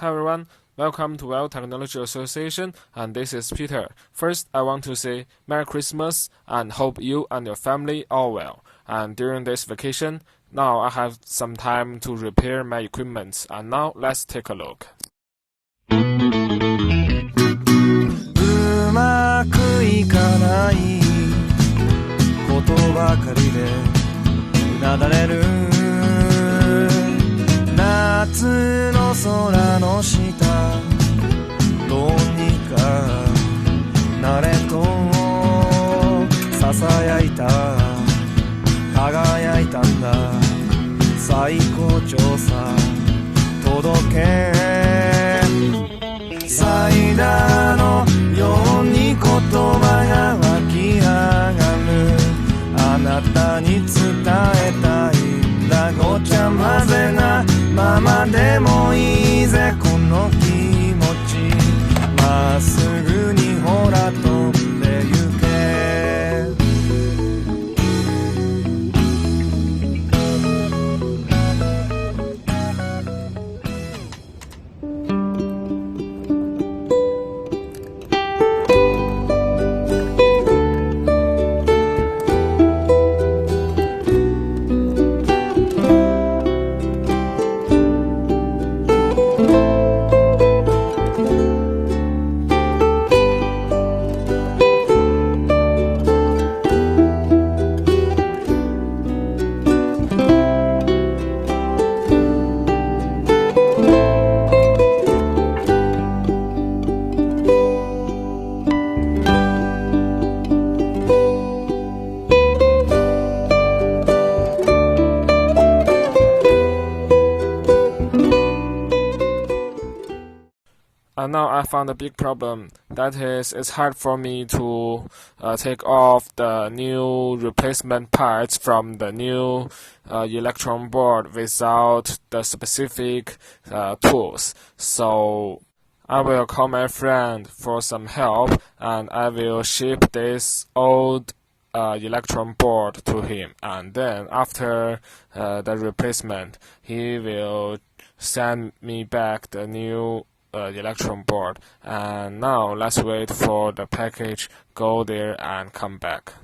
Hi everyone, welcome to Well Technology Association, and this is Peter. First, I want to say Merry Christmas and hope you and your family are well. And during this vacation, now I have some time to repair my equipment, and now let's take a look. うまくいかないことばかりでうなだれる夏の空の下どうにかなれとささやいた輝いたんだ最高潮さ届けサイダーのように言葉が湧き上がるあなたに伝えたいんだごちゃ混ぜなままでもいいぜこの気持ちまっすぐにほら飛んでゆけAnd now I found a big problem. That is, it's hard for me to take off the new replacement parts from the new electron board without the specific tools. So I will call my friend for some help, and I will ship this old electron board to him. And then after the replacement, he will send me back the new electron board. And now let's wait for the package go there and come back.